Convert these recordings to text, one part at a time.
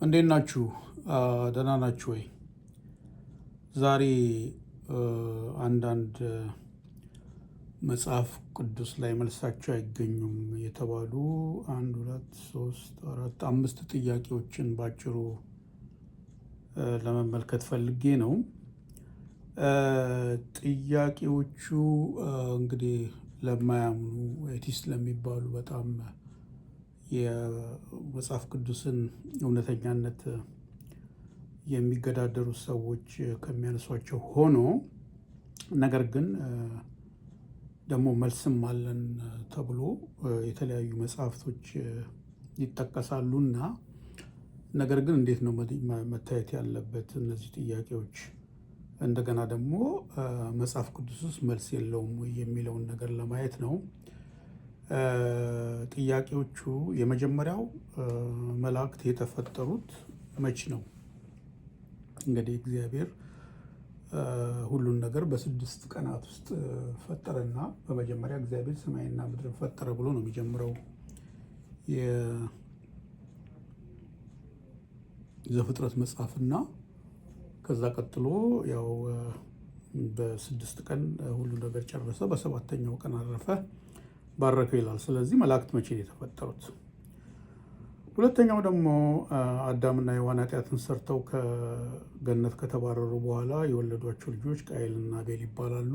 እንዴት ናችሁ? ደህና ናችሁ ወይ? ዛሬ አንዳንድ መጽሐፍ ቅዱስ ላይ መልሳቸው አይገኙም የተባሉ 1 2 3 4 5 ጥያቄዎችን ባጭሩ ለመመልከት ፈልጌ ነው። ጥያቄዎቹ እንግዲህ ለማያምኑ ኤቲስት ለሚባሉ በጣም የመጽሐፍ ቅዱስን እውነተኛነት የሚገዳደሩ ሰዎች ከሚያነሷቸው ሆኖ ነገር ግን ደግሞ መልስም አለን ተብሎ የተለያዩ መጽሐፍቶች ይጠቀሳሉና ነገር ግን እንዴት ነው መታየት ያለበት እነዚህ ጥያቄዎች? እንደገና ደግሞ መጽሐፍ ቅዱስ ውስጥ መልስ የለውም ወይ የሚለውን ነገር ለማየት ነው። ጥያቄዎቹ የመጀመሪያው መላእክት የተፈጠሩት መች ነው? እንግዲህ እግዚአብሔር ሁሉን ነገር በ6 ቀናት ውስጥ ፈጠረና በመጀመሪያ እግዚአብሔር ሰማይና ምድርን ፈጠረ ብሎ ነው የሚጀምረው የዘፍጥረት መጽሐፍና ከዛ ቀጥሎ ያው በ6 ቀን ሁሉ ነገር ጨረሰ፣ በ7ኛው ቀን አረፈ፣ ባረከው ይላል። ስለዚህ መላእክት መቼ ነው የተፈጠሩት? ሁለተኛው ደግሞ አዳምና ሔዋን ኃጢአትን ሰርተው ከገነት ከተባረሩ በኋላ የወለዷቸው ልጆች ቃየልና አቤል ይባላሉ።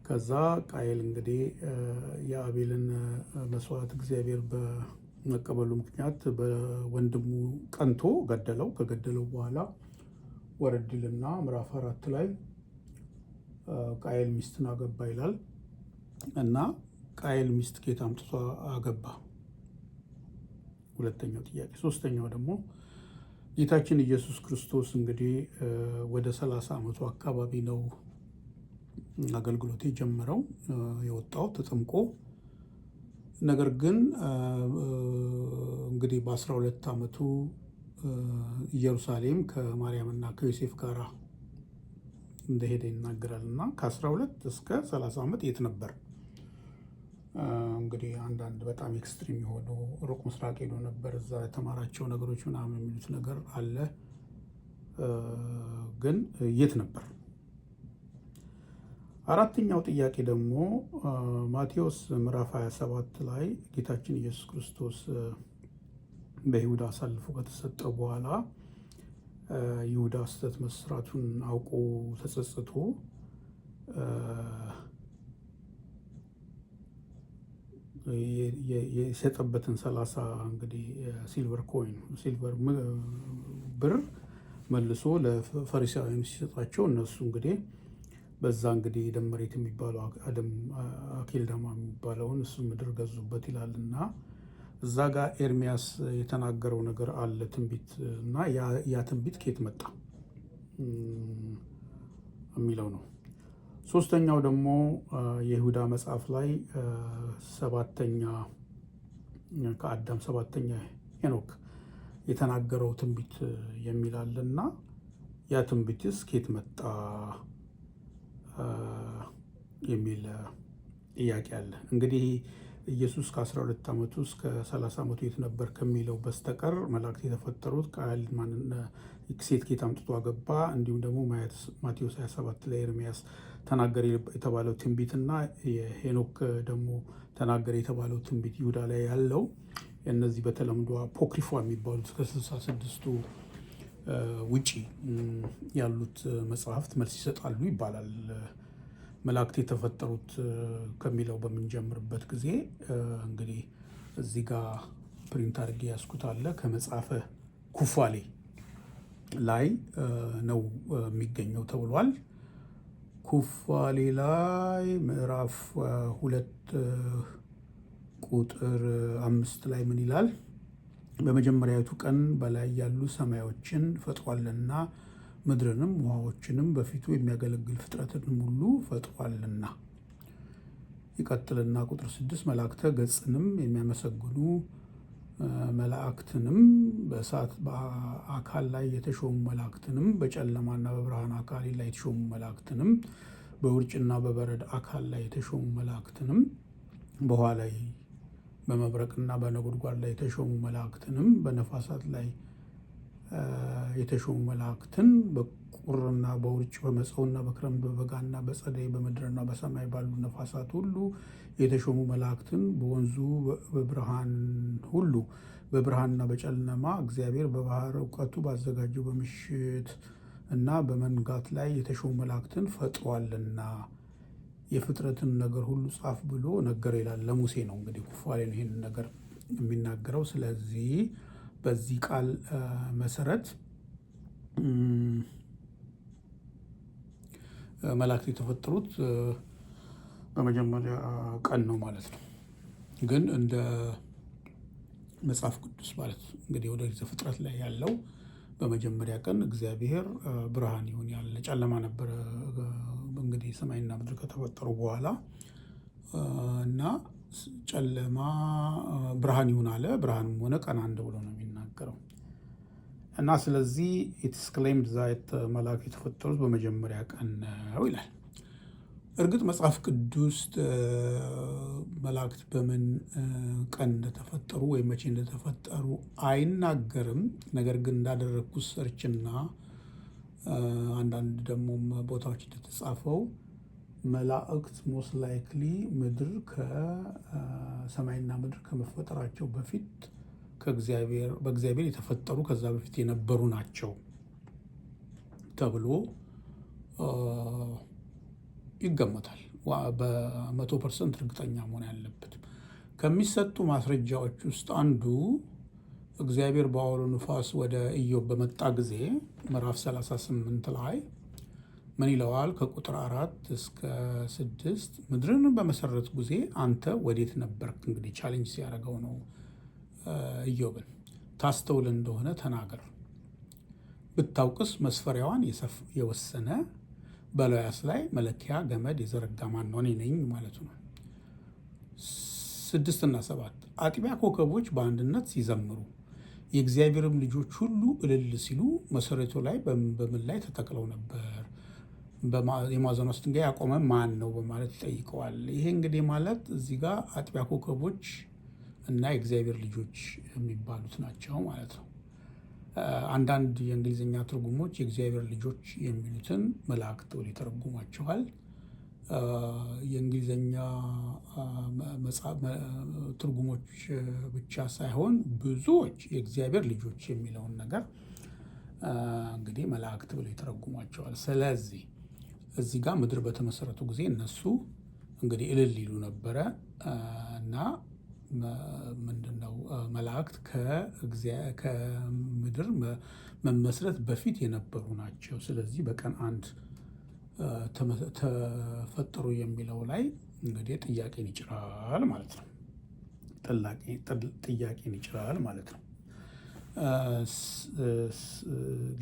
ከዛ ቃየል እንግዲህ የአቤልን መስዋዕት እግዚአብሔር በመቀበሉ ምክንያት በወንድሙ ቀንቶ ገደለው። ከገደለው በኋላ ወረድልና ምዕራፍ 4 ላይ ቃየል ሚስትን አገባ ይላል እና ቃየል ሚስት ከየት አምጥቶ አገባ? ሁለተኛው ጥያቄ። ሶስተኛው ደግሞ ጌታችን ኢየሱስ ክርስቶስ እንግዲህ ወደ 30 ዓመቱ አካባቢ ነው አገልግሎት የጀመረው የወጣው ተጠምቆ። ነገር ግን እንግዲህ በ12 ዓመቱ ኢየሩሳሌም ከማርያምና ከዮሴፍ ጋር እንደሄደ ይናገራል እና ከ12 እስከ 30 ዓመት የት ነበር? እንግዲህ አንዳንድ በጣም ኤክስትሪም የሆኑ ሩቅ ምስራቅ ሄዶ ነበር፣ እዛ የተማራቸው ነገሮች ምናምን የሚሉት ነገር አለ። ግን የት ነበር? አራተኛው ጥያቄ ደግሞ ማቴዎስ ምዕራፍ 27 ላይ ጌታችን ኢየሱስ ክርስቶስ በይሁዳ አሳልፎ ከተሰጠ በኋላ ይሁዳ ስህተት መስራቱን አውቆ ተጸጽቶ የሰጠበትን 30 እንግዲህ ሲልቨር ኮይን ሲልቨር ብር መልሶ ለፈሪሳውያን ሲሰጣቸው እነሱ እንግዲህ በዛ እንግዲህ ደም መሬት የሚባለው አኬልዳማ የሚባለውን እሱ ምድር ገዙበት ይላል እና እዛ ጋር ኤርሚያስ የተናገረው ነገር አለ ትንቢት እና ያ ትንቢት ከየት መጣ የሚለው ነው። ሶስተኛው ደግሞ የይሁዳ መጽሐፍ ላይ ከአዳም 7ኛ ሄኖክ የተናገረው ትንቢት የሚል አለና ያ ትንቢትስ ከየት መጣ የሚል ጥያቄ አለ። እንግዲህ ኢየሱስ ከ12 ዓመቱ እስከ 30 ዓመቱ የት ነበር ከሚለው በስተቀር መላእክት የተፈጠሩት ቃል ሴት ከየት አምጥቶ አገባ፣ እንዲሁም ደግሞ ማቴዎስ 27 ላይ ኤርሚያስ ተናገረ የተባለው ትንቢት እና የሄኖክ ደግሞ ተናገረ የተባለው ትንቢት ይሁዳ ላይ ያለው እነዚህ በተለምዶ አፖክሪፋ የሚባሉት ከ66ቱ ውጪ ያሉት መጽሐፍት መልስ ይሰጣሉ ይባላል። መላእክት የተፈጠሩት ከሚለው በምንጀምርበት ጊዜ እንግዲህ እዚህ ጋር ፕሪንት አድርጌ ያስኩት አለ ከመጽሐፈ ኩፋሌ ላይ ነው የሚገኘው ተብሏል። ኩፋሌ ላይ ምዕራፍ 2 ቁጥር 5 ላይ ምን ይላል? በመጀመሪያዊቱ ቀን በላይ ያሉ ሰማዮችን ፈጥሯልና ምድርንም ውሃዎችንም በፊቱ የሚያገለግል ፍጥረትን ሁሉ ፈጥሯልና። ይቀጥልና ቁጥር 6 መላእክተ ገጽንም የሚያመሰግኑ መላእክትንም በእሳት በአካል ላይ የተሾሙ መላእክትንም በጨለማና በብርሃን አካል ላይ የተሾሙ መላእክትንም በውርጭና በበረድ አካል ላይ የተሾሙ መላእክትንም በውሃ ላይ በመብረቅና በነጎድጓድ ላይ የተሾሙ መላእክትንም በነፋሳት ላይ የተሾሙ መላእክትን በቁርና በውርጭ በመጸውና በክረምት በበጋና በጸደይ በምድርና በሰማይ ባሉ ነፋሳት ሁሉ የተሾሙ መላእክትን በወንዙ በብርሃን ሁሉ በብርሃንና በጨለማ እግዚአብሔር በባህር እውቀቱ ባዘጋጀው በምሽት እና በመንጋት ላይ የተሾሙ መላእክትን ፈጥሯልና የፍጥረትን ነገር ሁሉ ጻፍ ብሎ ነገር ይላል። ለሙሴ ነው እንግዲህ ኩፋሌን ይህን ነገር የሚናገረው። ስለዚህ በዚህ ቃል መሰረት መላእክት የተፈጠሩት በመጀመሪያ ቀን ነው ማለት ነው። ግን እንደ መጽሐፍ ቅዱስ ማለት እንግዲህ ወደ ዘፍጥረት ላይ ያለው በመጀመሪያ ቀን እግዚአብሔር ብርሃን ይሁን ያለ ጨለማ ነበረ እንግዲህ ሰማይና ምድር ከተፈጠሩ በኋላ እና ጨለማ ብርሃን ይሁን አለ፣ ብርሃንም ሆነ ቀን አንድ ብሎ ነው የሚናገረው። እና ስለዚህ ኢትስ ክሌምድ ዛት መላእክት የተፈጠሩት በመጀመሪያ ቀን ነው ይላል። እርግጥ መጽሐፍ ቅዱስ መላእክት በምን ቀን እንደተፈጠሩ ወይም መቼ እንደተፈጠሩ አይናገርም። ነገር ግን እንዳደረግኩት ሰርችና አንዳንድ ደግሞ ቦታዎች እንደተጻፈው መላእክት ሞስት ላይክሊ ምድር ከሰማይና ምድር ከመፈጠራቸው በፊት በእግዚአብሔር የተፈጠሩ ከዛ በፊት የነበሩ ናቸው ተብሎ ይገመታል። በ100% እርግጠኛ መሆን ያለበት ከሚሰጡ ማስረጃዎች ውስጥ አንዱ እግዚአብሔር በአውሎ ንፋስ ወደ ኢዮብ በመጣ ጊዜ ምዕራፍ 38 ላይ ምን ይለዋል? ከቁጥር 4 እስከ 6 ምድርን በመሰረት ጊዜ አንተ ወዴት ነበርክ? እንግዲህ ቻሌንጅ ሲያደርገው ነው ኢዮብን። ታስተውል እንደሆነ ተናገር፣ ብታውቅስ መስፈሪያዋን የወሰነ በላያስ ላይ መለኪያ ገመድ የዘረጋ ማን ነው? እኔ ነኝ ማለቱ ነው። 6 እና 7 አጥቢያ ኮከቦች በአንድነት ሲዘምሩ የእግዚአብሔርም ልጆች ሁሉ እልል ሲሉ መሰረቱ ላይ በምን ላይ ተተክለው ነበር? የማዕዘኗ ድንጋይ ያቆመ ማን ነው በማለት ይጠይቀዋል። ይሄ እንግዲህ ማለት እዚህ ጋር አጥቢያ ኮከቦች እና የእግዚአብሔር ልጆች የሚባሉት ናቸው ማለት ነው። አንዳንድ የእንግሊዝኛ ትርጉሞች የእግዚአብሔር ልጆች የሚሉትን መላእክት ብለው ይተረጉሟቸዋል። የእንግሊዝኛ ትርጉሞች ብቻ ሳይሆን ብዙዎች የእግዚአብሔር ልጆች የሚለውን ነገር እንግዲህ መላእክት ብለው ይተረጉሟቸዋል። ስለዚህ እዚህ ጋር ምድር በተመሰረቱ ጊዜ እነሱ እንግዲህ እልል ይሉ ነበረ እና ምንድነው መላእክት ከምድር መመስረት በፊት የነበሩ ናቸው። ስለዚህ በቀን አንድ ተፈጠሩ የሚለው ላይ እንግዲህ ጥያቄን ይጭራል ማለት ነው። ጥያቄን ይጭራል ማለት ነው።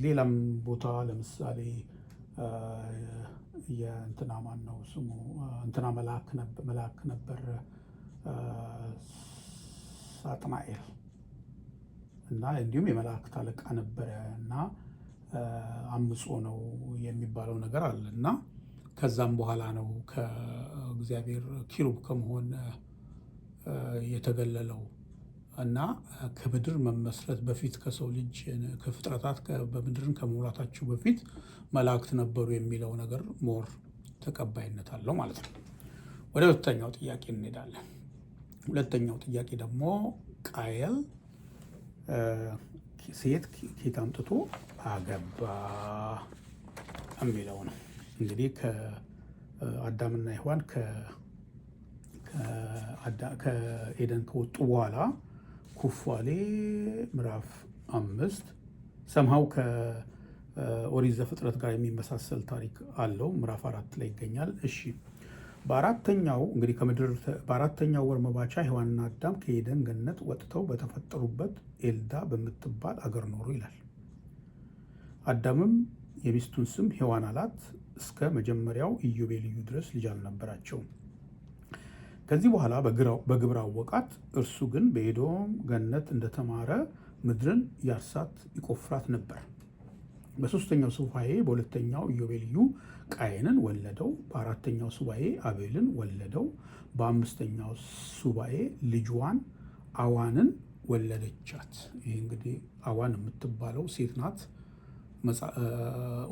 ሌላም ቦታ ለምሳሌ የእንትና ማን ነው ስሙ እንትና መልአክ ነበር ሳጥናኤል እና እንዲሁም የመላእክት አለቃ ነበረ እና አምጾ ነው የሚባለው ነገር አለ እና ከዛም በኋላ ነው ከእግዚአብሔር ኪሩብ ከመሆን የተገለለው እና ከምድር መመስረት በፊት ከሰው ልጅ ከፍጥረታት በምድርን ከመሙላታቸው በፊት መላእክት ነበሩ የሚለው ነገር ሞር ተቀባይነት አለው ማለት ነው። ወደ ሁለተኛው ጥያቄ እንሄዳለን። ሁለተኛው ጥያቄ ደግሞ ቃየል ሴት ኬት አምጥቶ አገባ የሚለው ነው። እንግዲህ ከአዳምና ሔዋን ከኤደን ከወጡ በኋላ ኩፋሌ ምዕራፍ 5 ሰምሃው ከኦሪት ዘፍጥረት ጋር የሚመሳሰል ታሪክ አለው። ምዕራፍ 4 ላይ ይገኛል። እሺ በአራተኛው ወር መባቻ ሔዋንና አዳም ከኤደን ገነት ወጥተው በተፈጠሩበት ኤልዳ በምትባል አገር ኖሩ ይላል። አዳምም የሚስቱን ስም ሔዋን አላት። እስከ መጀመሪያው ኢዮቤልዩ ድረስ ልጅ አልነበራቸውም። ከዚህ በኋላ በግብር አወቃት። እርሱ ግን በኤዶም ገነት እንደተማረ ምድርን ያርሳት ይቆፍራት ነበር። በሶስተኛው ሱባዔ በሁለተኛው ኢዮቤልዩ ቃየንን ወለደው። በአራተኛው ሱባዔ አቤልን ወለደው። በአምስተኛው ሱባዔ ልጅዋን አዋንን ወለደቻት። ይህ እንግዲህ አዋን የምትባለው ሴት ናት።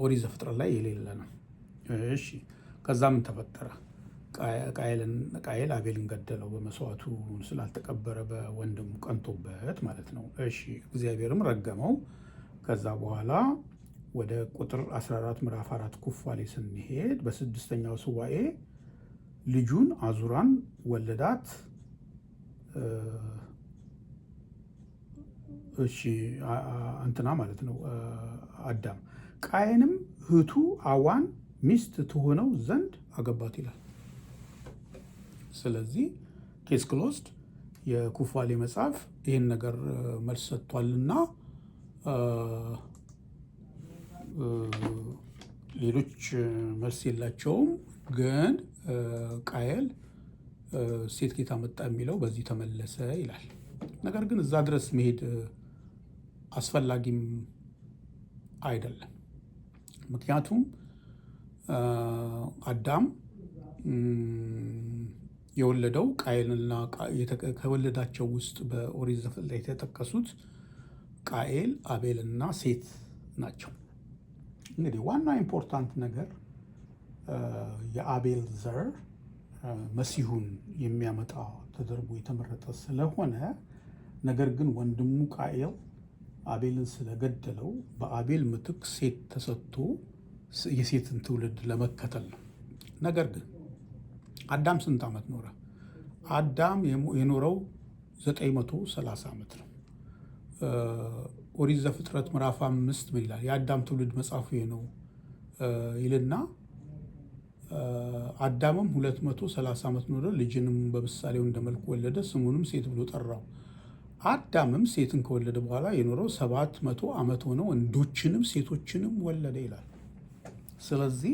ኦሪት ዘፍጥረት ላይ የሌለ ነው። እሺ ከዛ ምን ተፈጠረ? ቃየል አቤልን ገደለው፣ በመስዋዕቱ ስላልተቀበረ በወንድሙ ቀንቶበት ማለት ነው። እሺ እግዚአብሔርም ረገመው። ከዛ በኋላ ወደ ቁጥር 14 ምዕራፍ 4 ኩፋሌ ስንሄድ በስድስተኛው ሱባኤ ልጁን አዙራን ወለዳት። እሺ እንትና ማለት ነው አዳም። ቃየንም እህቱ አዋን ሚስት ትሆነው ዘንድ አገባት ይላል። ስለዚህ ኬስ ክሎዝድ። የኩፋሌ መጽሐፍ ይህን ነገር መልስ ሰጥቷልና ሌሎች መልስ የላቸውም። ግን ቃየል ሴት ጌታ መጣ የሚለው በዚህ ተመለሰ ይላል። ነገር ግን እዛ ድረስ መሄድ አስፈላጊም አይደለም። ምክንያቱም አዳም የወለደው ቃየልና ከወለዳቸው ውስጥ በኦሪት ዘፍጥረት ላይ የተጠቀሱት ቃየል፣ አቤልና ሴት ናቸው። እንግዲህ ዋና ኢምፖርታንት ነገር የአቤል ዘር መሲሁን የሚያመጣ ተደርጎ የተመረጠ ስለሆነ፣ ነገር ግን ወንድሙ ቃየል አቤልን ስለገደለው በአቤል ምትክ ሴት ተሰጥቶ የሴትን ትውልድ ለመከተል ነው። ነገር ግን አዳም ስንት ዓመት ኖረ? አዳም የኖረው 930 ዓመት ነው። ኦሪት ዘፍጥረት ምዕራፍ 5 ምን ይላል? የአዳም ትውልድ መጽሐፉ ነው ይልና አዳምም 230 ዓመት ኖረ፣ ልጅንም በምሳሌው እንደ መልኩ ወለደ፣ ስሙንም ሴት ብሎ ጠራው። አዳምም ሴትን ከወለደ በኋላ የኖረው 700 ዓመት ሆነ፣ ወንዶችንም ሴቶችንም ወለደ ይላል። ስለዚህ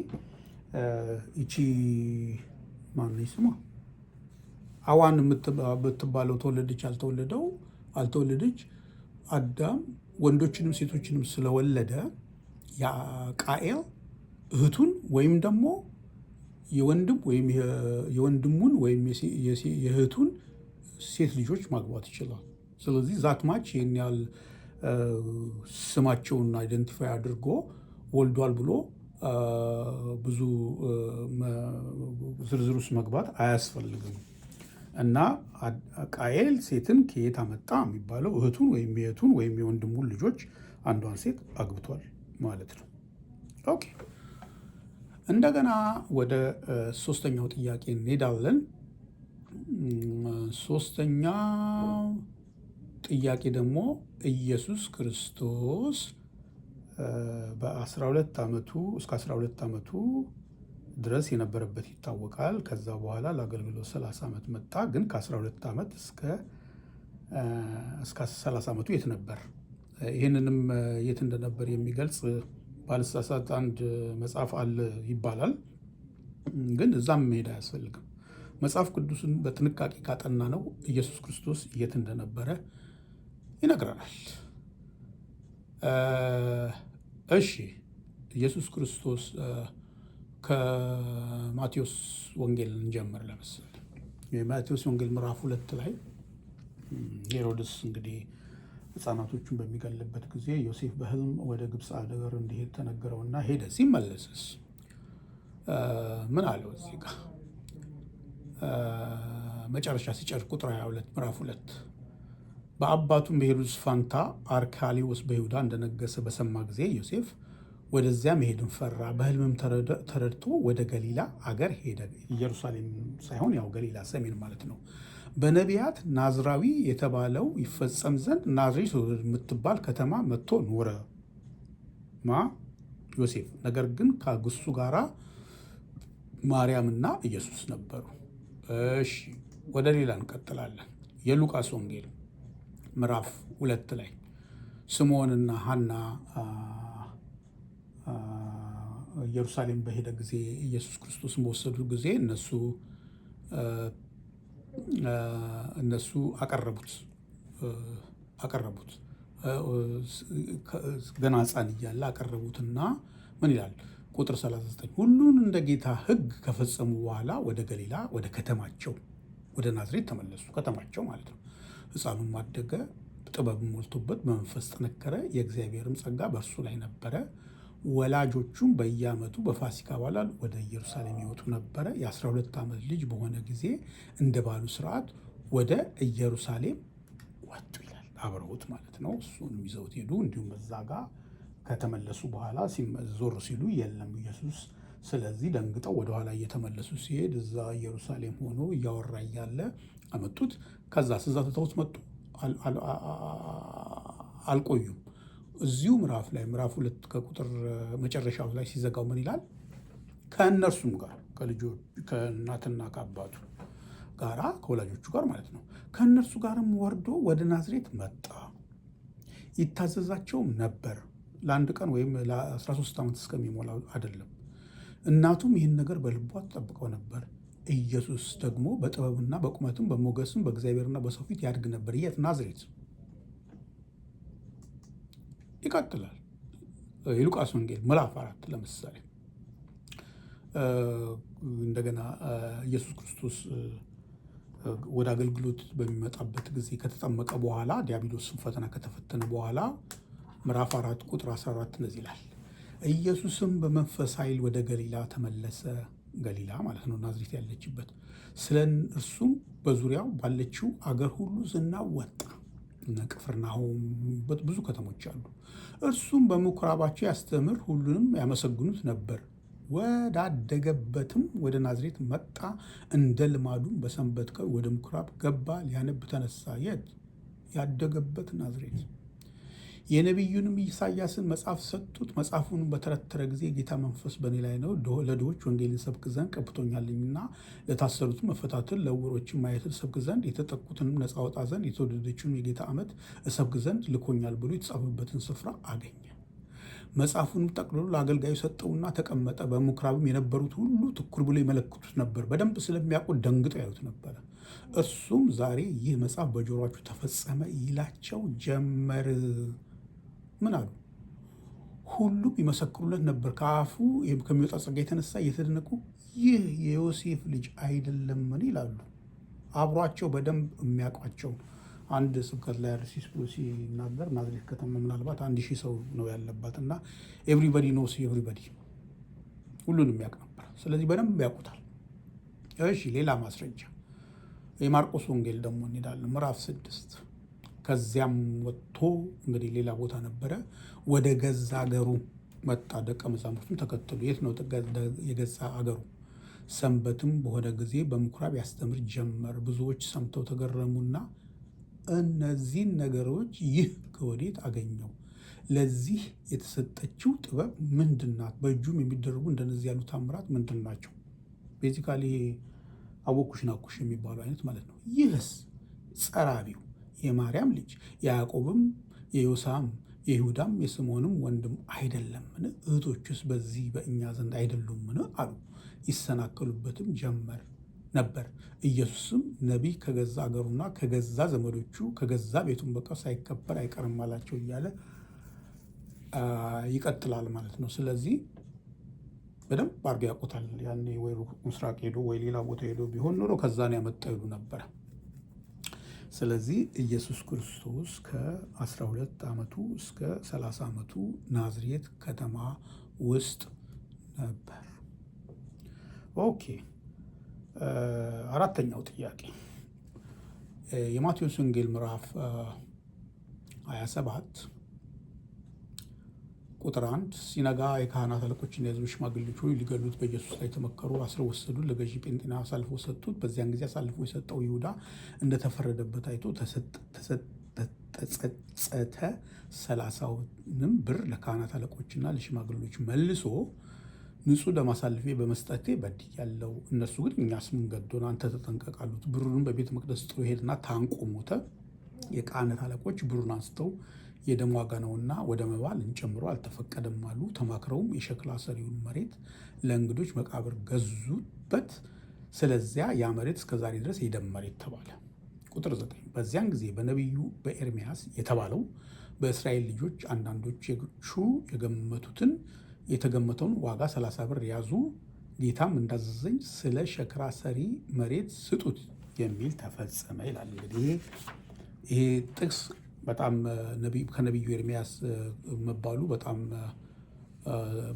ይቺ ማነች ስሟ አዋን የምትባለው ተወለደች አልተወለደች፣ አዳም ወንዶችንም ሴቶችንም ስለወለደ ቃየል እህቱን ወይም ደግሞ የወንድም ወይም የወንድሙን ወይም የእህቱን ሴት ልጆች ማግባት ይችላል። ስለዚህ ዛትማች ይህን ያህል ስማቸውን አይደንቲፋይ አድርጎ ወልዷል ብሎ ብዙ ዝርዝር ውስጥ መግባት አያስፈልግም። እና ቃየል ሴትን ከየት አመጣ የሚባለው እህቱን ወይም የእህቱን ወይም የወንድሙን ልጆች አንዷን ሴት አግብቷል ማለት ነው። ኦኬ እንደገና ወደ ሶስተኛው ጥያቄ እንሄዳለን። ሶስተኛው ጥያቄ ደግሞ ኢየሱስ ክርስቶስ በ12 ዓመቱ እስከ 12 ዓመቱ ድረስ የነበረበት ይታወቃል። ከዛ በኋላ ለአገልግሎት 30 ዓመት መጣ። ግን ከ12 ዓመት እስከ 30 ዓመቱ የት ነበር? ይህንንም የት እንደነበር የሚገልጽ ባልሳሳት አንድ መጽሐፍ አለ ይባላል። ግን እዛም መሄድ አያስፈልግም። መጽሐፍ ቅዱስን በጥንቃቄ ካጠና ነው ኢየሱስ ክርስቶስ የት እንደነበረ ይነግረናል። እሺ ኢየሱስ ክርስቶስ ከማቴዎስ ወንጌል እንጀምር። ለምሳሌ የማቴዎስ ወንጌል ምዕራፍ 2 ላይ ሄሮድስ እንግዲህ ሕፃናቶቹን በሚገልበት ጊዜ ዮሴፍ በሕልም ወደ ግብፅ አገር እንዲሄድ ተነገረውና ሄደ። ሲመለስስ ምን አለው? እዚህ ጋር መጨረሻ ሲጨርስ ቁጥር 22 ምዕራፍ 2 በአባቱም በሄሮድስ ፋንታ አርካሊዎስ በይሁዳ እንደነገሰ በሰማ ጊዜ ዮሴፍ ወደዚያ መሄድን ፈራ። በሕልምም ተረድቶ ወደ ገሊላ አገር ሄደ። ኢየሩሳሌም ሳይሆን ያው ገሊላ ሰሜን ማለት ነው። በነቢያት ናዝራዊ የተባለው ይፈጸም ዘንድ ናዝሬት የምትባል ከተማ መጥቶ ኖረ። ዮሴፍ። ነገር ግን ከግሱ ጋራ ማርያምና ኢየሱስ ነበሩ። እሺ ወደ ሌላ እንቀጥላለን። የሉቃስ ወንጌል ምዕራፍ 2 ላይ ስምዖንና ሐና ኢየሩሳሌም በሄደ ጊዜ ኢየሱስ ክርስቶስን በወሰዱ ጊዜ እነሱ አቀረቡት ገና ሕፃን እያለ አቀረቡትና ምን ይላል? ቁጥር 39 ሁሉን እንደ ጌታ ሕግ ከፈጸሙ በኋላ ወደ ገሊላ ወደ ከተማቸው ወደ ናዝሬት ተመለሱ። ከተማቸው ማለት ነው። ሕፃኑም አደገ፣ ጥበብ ሞልቶበት በመንፈስ ጠነከረ፣ የእግዚአብሔርም ጸጋ በእርሱ ላይ ነበረ። ወላጆቹም በየዓመቱ በፋሲካ በዓል ወደ ኢየሩሳሌም ይወጡ ነበረ። የ12 ዓመት ልጅ በሆነ ጊዜ እንደ ባሉ ስርዓት ወደ ኢየሩሳሌም ወጡ ይላል። አብረውት ማለት ነው። እሱን ይዘውት ሄዱ። እንዲሁም በዛ ጋር ከተመለሱ በኋላ ዞር ሲሉ የለም ኢየሱስ። ስለዚህ ደንግጠው ወደኋላ እየተመለሱ ሲሄድ እዛ ኢየሩሳሌም ሆኖ እያወራ እያለ አመጡት። ከዛ እዛ ትተውት መጡ። አልቆዩም። እዚሁ ምዕራፍ ላይ ምዕራፍ 2 ከቁጥር መጨረሻው ላይ ሲዘጋው ምን ይላል? ከእነርሱም ጋር ከእናትና ከአባቱ ጋራ ከወላጆቹ ጋር ማለት ነው። ከእነርሱ ጋርም ወርዶ ወደ ናዝሬት መጣ፣ ይታዘዛቸውም ነበር። ለአንድ ቀን ወይም ለ13 ዓመት እስከሚሞላው አይደለም። እናቱም ይህን ነገር በልቧ ትጠብቀው ነበር። ኢየሱስ ደግሞ በጥበብና በቁመትም በሞገስም በእግዚአብሔርና በሰው ፊት ያድግ ነበር። የት? ናዝሬት። ይቀጥላል። የሉቃስ ወንጌል ምዕራፍ 4 ለምሳሌ እንደገና ኢየሱስ ክርስቶስ ወደ አገልግሎት በሚመጣበት ጊዜ ከተጠመቀ በኋላ ዲያብሎስን ፈተና ከተፈተነ በኋላ ምዕራፍ 4 ቁጥር 14 እንደዚህ ይላል። ኢየሱስም በመንፈስ ኃይል ወደ ገሊላ ተመለሰ። ገሊላ ማለት ነው ናዝሬት ያለችበት። ስለ እርሱም በዙሪያው ባለችው አገር ሁሉ ዝና ወጣ። ቅፍርናሆም ብዙ ከተሞች አሉ። እርሱም በምኩራባቸው ያስተምር፣ ሁሉንም ያመሰግኑት ነበር። ወዳደገበትም ወደ ናዝሬት መጣ። እንደ ልማዱም በሰንበት ቀን ወደ ምኩራብ ገባ፣ ሊያነብ ተነሳ። የት? ያደገበት ናዝሬት። የነቢዩንም ኢሳያስን መጽሐፍ ሰጡት። መጽሐፉን በተረተረ ጊዜ ጌታ መንፈስ በእኔ ላይ ነው፣ ለድሆች ወንጌልን ሰብክ ዘንድ ቀብቶኛልና፣ ለታሰሩትም መፈታትን፣ ለዕውሮችም ማየትን ሰብክ ዘንድ፣ የተጠቁትንም ነፃ ወጣ ዘንድ፣ የተወደደችውን የጌታ ዓመት እሰብክ ዘንድ ልኮኛል ብሎ የተጻፈበትን ስፍራ አገኘ። መጽሐፉንም ጠቅልሎ ለአገልጋዩ ሰጠውና ተቀመጠ። በምኩራብም የነበሩት ሁሉ ትኩር ብሎ ይመለክቱት ነበር፣ በደንብ ስለሚያውቁት ደንግጠው ያዩት ነበረ። እርሱም ዛሬ ይህ መጽሐፍ በጆሮአችሁ ተፈጸመ ይላቸው ጀመር። ምን አሉ? ሁሉም ይመሰክሩለት ነበር። ከአፉ ከሚወጣ ጸጋ የተነሳ እየተደነቁ ይህ የዮሴፍ ልጅ አይደለምን ይላሉ። አብሯቸው በደንብ የሚያውቋቸው አንድ ስብከት ላይ አርሲስ ብሎ ሲናገር ናዝሬት ከተማ ምናልባት 1000 ሰው ነው ያለባት እና ኤቭሪበዲ ኖስ ኤቭሪበዲ፣ ሁሉንም ያውቅ ነበር። ስለዚህ በደንብ ያውቁታል። እሺ፣ ሌላ ማስረጃ የማርቆስ ወንጌል ደግሞ እንሄዳለን። ምዕራፍ 6 ከዚያም ወጥቶ እንግዲህ ሌላ ቦታ ነበረ፣ ወደ ገዛ አገሩ መጣ። ደቀ መዛሙርቱም ተከተሉ። የት ነው የገዛ አገሩ? ሰንበትም በሆነ ጊዜ በምኩራብ ያስተምር ጀመር። ብዙዎች ሰምተው ተገረሙና እነዚህን ነገሮች ይህ ከወዴት አገኘው? ለዚህ የተሰጠችው ጥበብ ምንድናት? በእጁም የሚደረጉ እንደነዚህ ያሉ ታምራት ምንድን ናቸው? ቤዚካሊ አወኩሽ ናኩሽ የሚባለው አይነት ማለት ነው። ይህስ ጸራቢው የማርያም ልጅ የያዕቆብም የዮሳም የይሁዳም የስምዖንም ወንድም አይደለምን? እህቶቹስ በዚህ በእኛ ዘንድ አይደሉምን? አሉ። ይሰናከሉበትም ጀመር ነበር። ኢየሱስም ነቢይ ከገዛ አገሩና ከገዛ ዘመዶቹ ከገዛ ቤቱን በቀር ሳይከበር አይቀርም አላቸው እያለ ይቀጥላል ማለት ነው። ስለዚህ በደንብ አድርገው ያውቁታል። ያኔ ወይ ምስራቅ ሄዶ ወይ ሌላ ቦታ ሄዶ ቢሆን ኖሮ ከዛ ነው ያመጣው ይሉ ነበረ። ስለዚህ ኢየሱስ ክርስቶስ ከ12 ዓመቱ እስከ 30 ዓመቱ ናዝሬት ከተማ ውስጥ ነበር። ኦኬ። አራተኛው ጥያቄ የማቴዎስ ወንጌል ምዕራፍ 27 ቁጥር 1 ሲነጋ የካህናት አለቆችና የሕዝቡ ሽማግሌዎች ሁሉ ሊገሉት በኢየሱስ ላይ ተመከሩ። አስረው ወሰዱት፣ ለገዢ ጴንጤና አሳልፎ ሰጡት። በዚያን ጊዜ አሳልፎ የሰጠው ይሁዳ እንደተፈረደበት አይቶ ተጸጸተ። 30 ብር ለካህናት አለቆችና ለሽማግሌዎች መልሶ ንጹሕ ደም አሳልፌ በመስጠቴ በድያለሁ። እነርሱ ግን እኛስ ምን ገዶን? አንተ ተጠንቀቅ አሉት። ብሩንም በቤተ መቅደስ ጥሎ ሄድና ታንቆ ሞተ። የካህናት አለቆች ብሩን አንስተው የደም ዋጋ ነውና ወደ መባ ልንጨምረው አልተፈቀደም አሉ። ተማክረውም የሸክላ ሰሪውን መሬት ለእንግዶች መቃብር ገዙበት። ስለዚያ ያ መሬት እስከዛሬ ድረስ የደም መሬት ተባለ። ቁጥር 9 በዚያን ጊዜ በነቢዩ በኤርምያስ የተባለው በእስራኤል ልጆች አንዳንዶች የተገመተውን ዋጋ 30 ብር ያዙ፣ ጌታም እንዳዘዘኝ ስለ ሸክላ ሰሪ መሬት ስጡት የሚል ተፈጸመ ይላል። እንግዲህ ይሄ ጥቅስ በጣም ከነቢዩ ኤርሚያስ መባሉ በጣም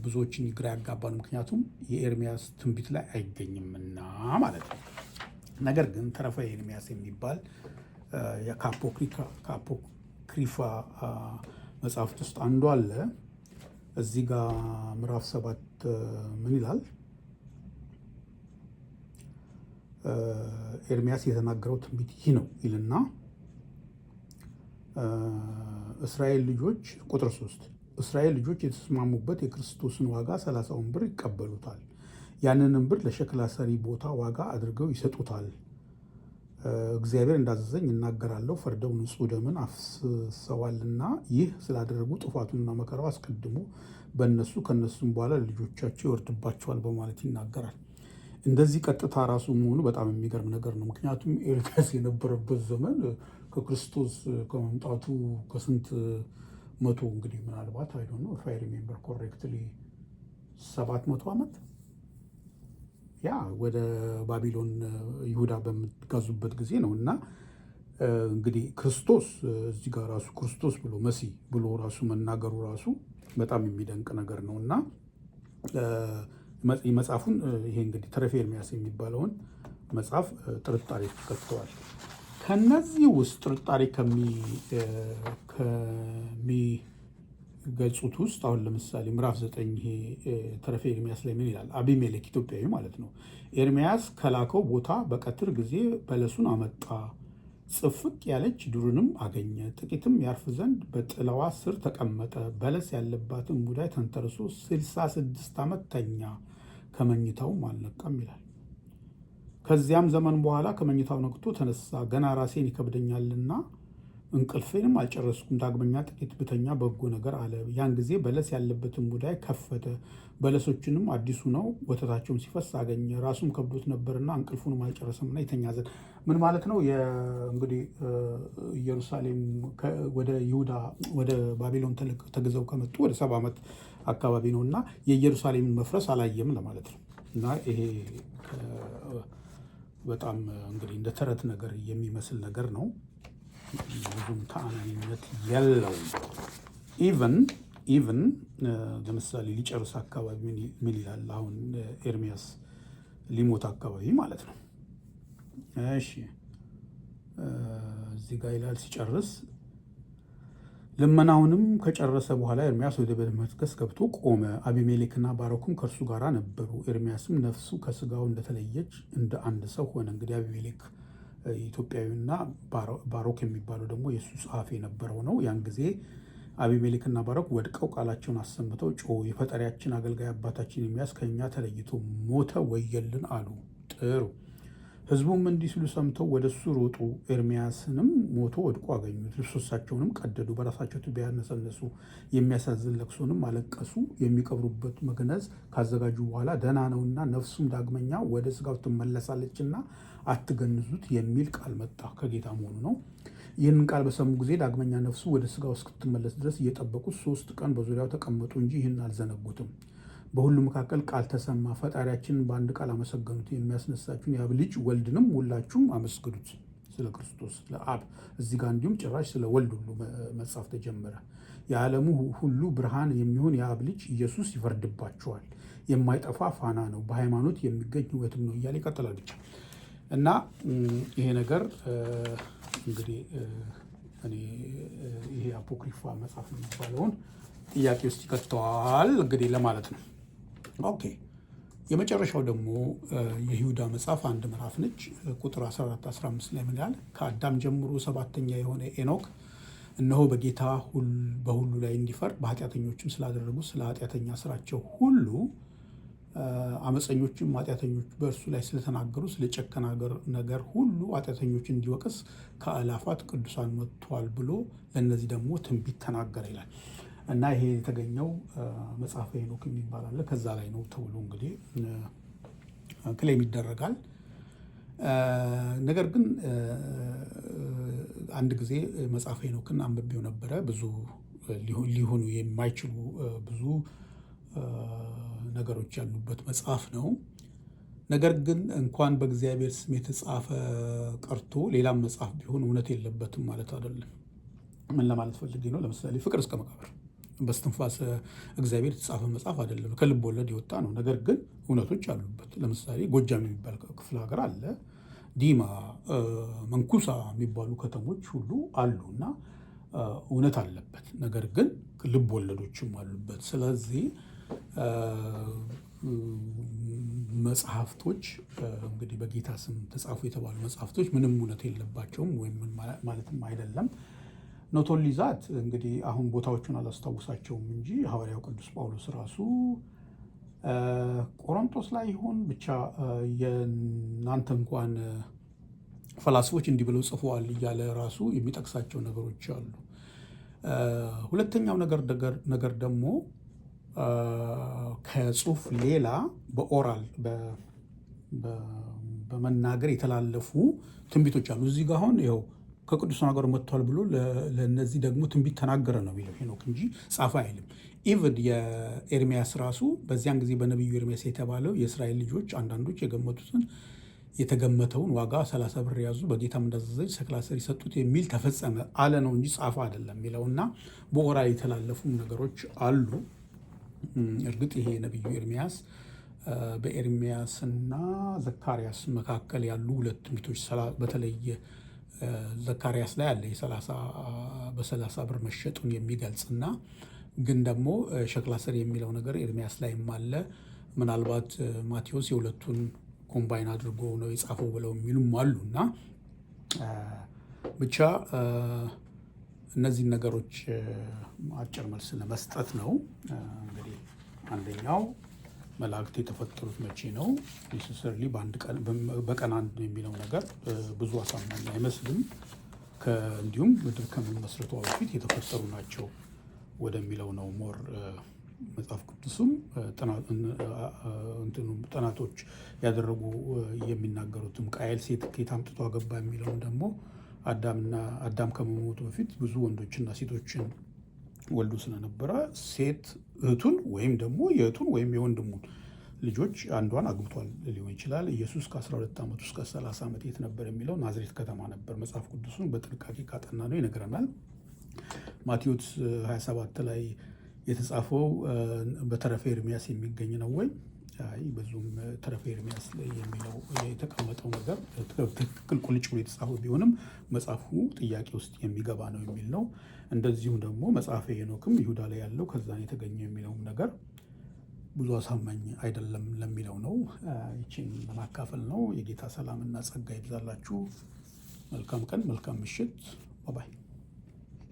ብዙዎችን ግራ ያጋባል። ምክንያቱም የኤርሚያስ ትንቢት ላይ አይገኝምና ማለት ነው። ነገር ግን ተረፈ ኤርሚያስ የሚባል ከአፖክሪፋ መጽሐፍት ውስጥ አንዱ አለ። እዚህ ጋር ምዕራፍ 7 ምን ይላል? ኤርሚያስ የተናገረው ትንቢት ይህ ነው ይልና እስራኤል ልጆች ቁጥር 3 እስራኤል ልጆች የተስማሙበት የክርስቶስን ዋጋ 30ውን ብር ይቀበሉታል። ያንንም ብር ለሸክላ ሰሪ ቦታ ዋጋ አድርገው ይሰጡታል። እግዚአብሔር እንዳዘዘኝ እናገራለሁ። ፈርደው ንጹሕ ደምን አፍስሰዋልና ይህ ስላደረጉ ጥፋቱንና መከራው አስቀድሞ በእነሱ ከነሱም በኋላ ልጆቻቸው ይወርድባቸዋል በማለት ይናገራል። እንደዚህ ቀጥታ ራሱ መሆኑ በጣም የሚገርም ነገር ነው። ምክንያቱም ኤርሚያስ የነበረበት ዘመን ከክርስቶስ ከመምጣቱ ከስንት መቶ እንግዲህ ምናልባት አይ ዶንት ኖ ኢፍ አይ ሪሜምበር ኮሬክትሊ 700 ዓመት ያ ወደ ባቢሎን ይሁዳ በምትጋዙበት ጊዜ ነው። እና እንግዲህ ክርስቶስ እዚህ ጋር ራሱ ክርስቶስ ብሎ መሲህ ብሎ ራሱ መናገሩ ራሱ በጣም የሚደንቅ ነገር ነው። እና መጽሐፉን ይሄ እንግዲህ ተረፈ ኤርሚያስ የሚባለውን መጽሐፍ ጥርጣሬ ከትተዋል። ከነዚህ ውስጥ ጥርጣሬ ከሚገልጹት ውስጥ አሁን ለምሳሌ ምዕራፍ 9 ይሄ ተረፈ ኤርሚያስ ላይ ምን ይላል? አቢሜሌክ ኢትዮጵያዊ ማለት ነው። ኤርሚያስ ከላከው ቦታ በቀትር ጊዜ በለሱን አመጣ፣ ጽፍቅ ያለች ዱርንም አገኘ። ጥቂትም ያርፍ ዘንድ በጥላዋ ስር ተቀመጠ። በለስ ያለባትን ሙዳይ ተንተርሶ 66 ዓመት ተኛ፣ ከመኝታውም አልነቃም ይላል። ከዚያም ዘመን በኋላ ከመኝታው ነቅቶ ተነሳ። ገና ራሴን ይከብደኛልና እንቅልፌንም አልጨረስኩም። ዳግመኛ ጥቂት ብተኛ በጎ ነገር አለ። ያን ጊዜ በለስ ያለበትን ሙዳይ ከፈተ። በለሶችንም አዲሱ ነው፣ ወተታቸውን ሲፈስ አገኘ። ራሱም ከብዶት ነበርና እንቅልፉንም አልጨረሰምና የተኛ ዘንድ። ምን ማለት ነው? እንግዲህ ኢየሩሳሌም ወደ ይሁዳ ወደ ባቢሎን ተገዘው ከመጡ ወደ 70 ዓመት አካባቢ ነው እና የኢየሩሳሌምን መፍረስ አላየም ለማለት ነው። እና ይሄ በጣም እንግዲህ እንደ ተረት ነገር የሚመስል ነገር ነው። ብዙም ተአማኒነት የለውም። ኢቨን ለምሳሌ ሊጨርስ አካባቢ ምን ይላል? አሁን ኤርሚያስ ሊሞት አካባቢ ማለት ነው። እሺ እዚህ ጋር ይላል ሲጨርስ ልመናውንም ከጨረሰ በኋላ ኤርሚያስ ወደ ቤተ መቅደስ ገብቶ ቆመ። አቢሜሌክና ባሮክም ከእርሱ ጋር ነበሩ። ኤርሚያስም ነፍሱ ከስጋው እንደተለየች እንደ አንድ ሰው ሆነ። እንግዲህ አቢሜሌክ ኢትዮጵያዊና ባሮክ የሚባለው ደግሞ የእሱ ጸሐፊ የነበረው ነው። ያን ጊዜ አቢሜሌክና ባሮክ ወድቀው ቃላቸውን አሰምተው ጮሁ። የፈጣሪያችን አገልጋይ አባታችን ኤርሚያስ ከእኛ ተለይቶ ሞተ ወየልን አሉ። ጥሩ። ሕዝቡም እንዲህ ሲሉ ሰምተው ወደ እሱ ሮጡ። ኤርሚያስንም ሞቶ ወድቆ አገኙት። ልብሶቻቸውንም ቀደዱ፣ በራሳቸው ትቢያ ነሰነሱ፣ የሚያሳዝን ለቅሶንም አለቀሱ። የሚቀብሩበት መግነዝ ካዘጋጁ በኋላ ደህና ነውና ነፍሱም ዳግመኛ ወደ ስጋው ትመለሳለችና አትገንዙት የሚል ቃል መጣ። ከጌታ መሆኑ ነው። ይህንን ቃል በሰሙ ጊዜ ዳግመኛ ነፍሱ ወደ ስጋው እስክትመለስ ድረስ እየጠበቁት 3 ቀን በዙሪያው ተቀመጡ እንጂ ይህን አልዘነጉትም። በሁሉ መካከል ቃል ተሰማ። ፈጣሪያችንን በአንድ ቃል አመሰገኑት። የሚያስነሳችሁን የአብ ልጅ ወልድንም ሁላችሁም አመስግኑት። ስለ ክርስቶስ ስለ አብ እዚህ ጋር እንዲሁም ጭራሽ ስለ ወልድ ሁሉ መጻፍ ተጀመረ። የዓለሙ ሁሉ ብርሃን የሚሆን የአብ ልጅ ኢየሱስ ይፈርድባቸዋል። የማይጠፋ ፋና ነው፣ በሃይማኖት የሚገኝ ሕይወትም ነው እያለ ይቀጥላል ብቻ እና ይሄ ነገር እንግዲህ እኔ ይሄ አፖክሪፋ መጽሐፍ የሚባለውን ጥያቄ ውስጥ ይከተዋል እንግዲህ ለማለት ነው። ኦኬ የመጨረሻው ደግሞ የይሁዳ መጽሐፍ አንድ ምዕራፍ ነች። ቁጥር 14-15 ላይ ምን ይላል? ከአዳም ጀምሮ 7ተኛ የሆነ ኤኖክ እነሆ በጌታ በሁሉ ላይ እንዲፈርድ በኃጢአተኞችም ስላደረጉ ስለ ኃጢአተኛ ስራቸው ሁሉ አመፀኞችም ኃጢአተኞች በእርሱ ላይ ስለተናገሩ ስለ ጨከና ነገር ሁሉ ኃጢአተኞች እንዲወቅስ ከአእላፋት ቅዱሳን መጥቷል ብሎ ለእነዚህ ደግሞ ትንቢት ተናገረ ይላል። እና ይሄ የተገኘው መጽሐፈ ሄኖክ የሚባል አለ ከዛ ላይ ነው ተብሎ እንግዲህ ክሌም ይደረጋል። ነገር ግን አንድ ጊዜ መጽሐፈ ሄኖክን አንብቤው ነበረ። ብዙ ሊሆኑ የማይችሉ ብዙ ነገሮች ያሉበት መጽሐፍ ነው። ነገር ግን እንኳን በእግዚአብሔር ስም የተጻፈ ቀርቶ ሌላም መጽሐፍ ቢሆን እውነት የለበትም ማለት አይደለም። ምን ለማለት ፈልጌ ነው? ለምሳሌ ፍቅር እስከ መቃብር በስትንፋሰ እግዚአብሔር የተጻፈ መጽሐፍ አይደለም፣ ከልብ ወለድ የወጣ ነው። ነገር ግን እውነቶች አሉበት። ለምሳሌ ጎጃም የሚባል ክፍለ ሀገር አለ፣ ዲማ፣ መንኩሳ የሚባሉ ከተሞች ሁሉ አሉ እና እውነት አለበት። ነገር ግን ልብ ወለዶችም አሉበት። ስለዚህ መጽሐፍቶች እንግዲህ በጌታ ስም ተጻፉ የተባሉ መጽሐፍቶች ምንም እውነት የለባቸውም ወይም ማለትም አይደለም። ኖቶሊ ዛት እንግዲህ አሁን ቦታዎቹን አላስታውሳቸውም እንጂ ሐዋርያው ቅዱስ ጳውሎስ ራሱ ቆሮንቶስ ላይ ይሆን ብቻ የእናንተ እንኳን ፈላስፎች እንዲህ ብለው ጽፈዋል እያለ ራሱ የሚጠቅሳቸው ነገሮች አሉ። ሁለተኛው ነገር ደግሞ ከጽሁፍ ሌላ በኦራል በመናገር የተላለፉ ትንቢቶች አሉ። እዚህ ጋር አሁን ይኸው ከቅዱሳን ጋር መጥቷል ብሎ ለእነዚህ ደግሞ ትንቢት ተናገረ ነው የሚለው ሄኖክ እንጂ ጻፈ አይልም። ኢቭን የኤርሚያስ ራሱ በዚያን ጊዜ በነቢዩ ኤርሚያስ የተባለው የእስራኤል ልጆች አንዳንዶች የተገመተውን ዋጋ 30 ብር ያዙ፣ በጌታም እንዳዘዘች ሸክላ ሰሪ ሰጡት የሚል ተፈጸመ አለ ነው እንጂ ጻፈ አይደለም የሚለውና በኦራል የተላለፉ ነገሮች አሉ። እርግጥ ይሄ ነቢዩ ኤርሚያስ በኤርሚያስና ዘካርያስ መካከል ያሉ ሁለት ትንቢቶች በተለየ ዘካርያስ ላይ አለ በ30 ብር መሸጡን የሚገልጽና ግን ደግሞ ሸክላ ሰሪ የሚለው ነገር ኤርሚያስ ላይም አለ። ምናልባት ማቴዎስ የሁለቱን ኮምባይን አድርጎ ነው የጻፈው ብለው የሚሉም አሉ እና ብቻ እነዚህን ነገሮች አጭር መልስ ለመስጠት ነው። እንግዲህ አንደኛው መላእክት የተፈጠሩት መቼ ነው? ኔሴሰርሊ በቀን አንድ ነው የሚለው ነገር ብዙ አሳማኝ አይመስልም። እንዲሁም ምድር ከመመስረቷ በፊት የተፈጠሩ ናቸው ወደሚለው ነው ሞር መጽሐፍ ቅዱስም ጥናቶች ያደረጉ የሚናገሩትም። ቃየል ሴት ከየት አምጥቶ አገባ የሚለውን ደግሞ አዳም ከመሞቱ በፊት ብዙ ወንዶችና ሴቶችን ወልዶ ስለነበረ ሴት እህቱን ወይም ደግሞ የእህቱን ወይም የወንድሙን ልጆች አንዷን አግብቷል ሊሆን ይችላል። ኢየሱስ ከ12 ዓመቱ እስከ 30 ዓመት የት ነበር የሚለው ናዝሬት ከተማ ነበር። መጽሐፍ ቅዱሱን በጥንቃቄ ካጠና ነው ይነግረናል። ማቴዎስ 27 ላይ የተጻፈው በተረፈ ኤርሚያስ የሚገኝ ነው ወይ? ብዙም ተረፈ ኤርሚያስ ላይ የሚለው የተቀመጠው ነገር ትክክል ቁልጭ ብሎ የተጻፈው ቢሆንም መጽሐፉ ጥያቄ ውስጥ የሚገባ ነው የሚል ነው። እንደዚሁም ደግሞ መጽሐፈ ሄኖክም ይሁዳ ላይ ያለው ከዛን የተገኘው የሚለውም ነገር ብዙ አሳማኝ አይደለም ለሚለው ነው። ይችን ለማካፈል ነው። የጌታ ሰላምና ጸጋ ይብዛላችሁ። መልካም ቀን፣ መልካም ምሽት። ባባይ